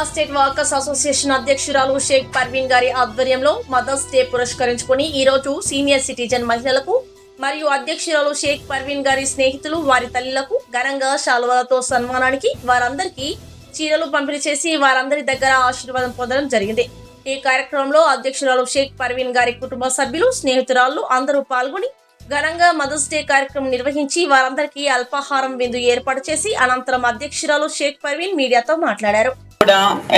State workers association అధ్యక్షురాలు షేక్ పర్వీన్ గారి ఆధ్వర్యంలో మదర్స్ డే పురస్కరించుకుని ఈ రోజు సీనియర్ సిటిజన్ మహిళలకు మరియు అధ్యక్షురాలు షేక్ పర్వీన్ గారి స్నేహితులు వారి తల్లులకు ఘనంగా శాలువాలతో సన్మానానికి వారందరికీ చీరలు పంపిణీ చేసి వారందరి దగ్గర ఆశీర్వాదం పొందడం జరిగింది. ఈ కార్యక్రమంలో అధ్యక్షురాలు షేక్ పర్వీన్ గారి కుటుంబ సభ్యులు, స్నేహితురాలు అందరూ పాల్గొని ఘనంగా మదర్స్ డే కార్యక్రమం నిర్వహించి వారందరికీ అల్పాహారం విందు ఏర్పాటు చేసి అనంతరం అధ్యక్షురాలు షేక్ పర్వీన్ మీడియాతో మాట్లాడారు.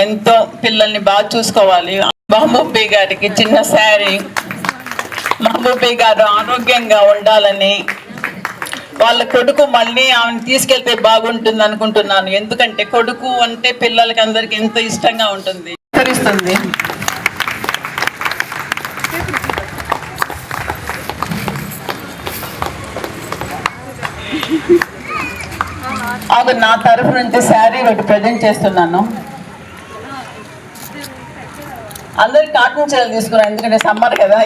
ఎంతో పిల్లల్ని బాగా చూసుకోవాలి. మహబూబీ గారికి చిన్న శారీ, మహబూబీ గారు ఆరోగ్యంగా ఉండాలని, వాళ్ళ కొడుకు మళ్ళీ ఆమెను తీసుకెళ్తే బాగుంటుంది అనుకుంటున్నాను. ఎందుకంటే కొడుకు అంటే పిల్లలకి అందరికి ఎంతో ఇష్టంగా ఉంటుంది. అది నా తరఫు నుంచి శారీ ఒకటి ప్రజెంట్ చేస్తున్నాను. అందరికి కాటన్ చీరలు తీసుకున్నాను, ఎందుకంటే సమ్మర్ కదా.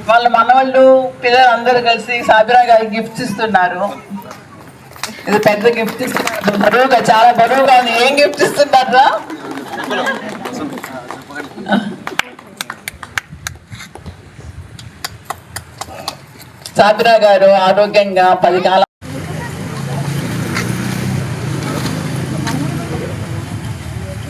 వాళ్ళ మనవాళ్ళు పిల్లలు అందరూ కలిసి సాబిరా గారికి గిఫ్ట్స్ ఇస్తున్నారు. ఇది పెద్ద గిఫ్ట్ ఇస్తున్నారు, బరువుగా, చాలా బరువుగా ఉంది. ఏం గిఫ్ట్ ఇస్తున్నారా? సాబిరా గారు ఆరోగ్యంగా 10 కాలం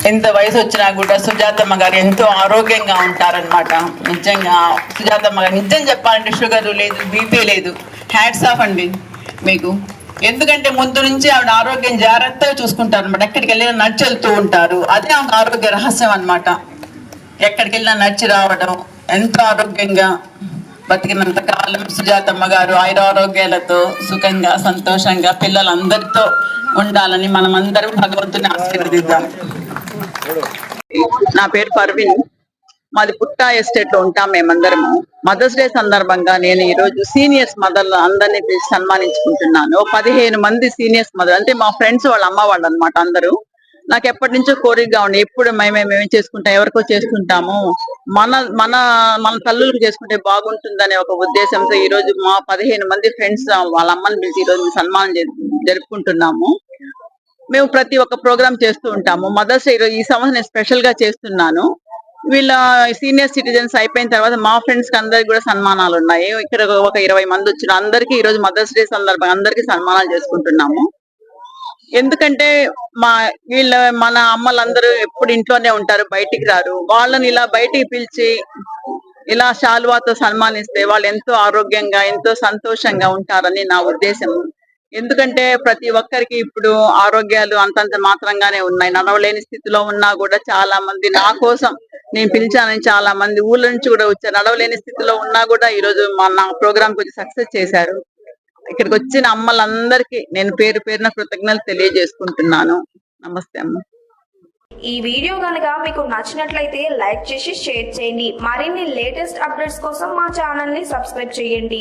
ఎంత వయసు వచ్చినా కూడా సుజాతమ్మ గారు ఎంతో ఆరోగ్యంగా ఉంటారనమాట. నిజంగా సుజాతమ్మ గారు నిజం చెప్పాలంటే షుగర్ లేదు, బీపీ లేదు. హ్యాట్స్ ఆఫ్ అండి మీకు. ఎందుకంటే ముందు నుంచి ఆవిడ ఆరోగ్యం జాగ్రత్తగా చూసుకుంటారు అనమాట. ఎక్కడికి వెళ్ళినా నడిచి వెళ్తూ ఉంటారు. అదే ఆమె ఆరోగ్య రహస్యం అనమాట. ఎక్కడికి వెళ్ళినా నడిచి రావడం, ఎంతో ఆరోగ్యంగా బతికినంత కాలం సుజాతమ్మ గారు ఆరోగ్యాలతో సుఖంగా సంతోషంగా పిల్లలందరితో ఉండాలని మనమందరం భగవంతుని ఆశీర్వదిద్దాం. నా పేరు పర్వీన్, మాది పుట్టా ఎస్టేట్ లో ఉంటాం మేమందరము. మదర్స్ డే సందర్భంగా నేను ఈ రోజు సీనియర్స్ మదర్లు అందరినీ పిలిచి సన్మానించుకుంటున్నాను. 15 మంది సీనియర్స్ మదర్ అంటే మా ఫ్రెండ్స్ వాళ్ళ అమ్మ వాళ్ళు అనమాట. అందరూ నాకు ఎప్పటి నుంచో కోరికగా ఉండే, ఎప్పుడు మేమేం చేసుకుంటాం, ఎవరికో చేసుకుంటాము, మన మన మన తల్లులకు చేసుకుంటే బాగుంటుందనే ఒక ఉద్దేశంతో ఈ రోజు మా 15 మంది ఫ్రెండ్స్ వాళ్ళ అమ్మని పిలిచి ఈ రోజు సన్మానం జరుపుకుంటున్నాము. మేము ప్రతి ఒక్క ప్రోగ్రామ్ చేస్తూ ఉంటాము. మదర్స్ డే ఈ సంవత్సరం నేను స్పెషల్ గా చేస్తున్నాను. వీళ్ళ సీనియర్ సిటిజన్స్ అయిపోయిన తర్వాత మా ఫ్రెండ్స్ కి అందరికి కూడా సన్మానాలు ఉన్నాయి. ఇక్కడ ఒక 20 మంది వచ్చిన అందరికీ ఈ రోజు మదర్స్ డే సందర్భంగా అందరికీ సన్మానాలు చేసుకుంటున్నాము. ఎందుకంటే మన అమ్మలందరూ ఎప్పుడు ఇంట్లోనే ఉంటారు, బయటికి రారు. వాళ్ళని ఇలా బయటికి పిలిచి ఇలా శాలువాతో సన్మానిస్తే వాళ్ళు ఎంతో ఆరోగ్యంగా ఎంతో సంతోషంగా ఉంటారని నా ఉద్దేశం. ఎందుకంటే ప్రతి ఒక్కరికి ఇప్పుడు ఆరోగ్యాలు అంతంత మాత్రంగానే ఉన్నాయి. నడవలేని స్థితిలో ఉన్నా కూడా చాలా మంది నా కోసం నేను పిలిచానని చాలా మంది ఊళ్ళ నుంచి కూడా వచ్చారు. నడవలేని స్థితిలో ఉన్నా కూడా ఈ రోజు నా ప్రోగ్రామ్ కొంచెం సక్సెస్ చేశారు. ఇక్కడికి వచ్చిన అమ్మలందరికీ నేను పేరు పేరున కృతజ్ఞతలు తెలియజేసుకుంటున్నాను. నమస్తే అమ్మ. ఈ వీడియో కనుక మీకు నచ్చినట్లయితే లైక్ చేసి షేర్ చేయండి. మరిన్ని లేటెస్ట్ అప్డేట్స్ కోసం మా ఛానల్ ని సబ్స్క్రైబ్ చేయండి.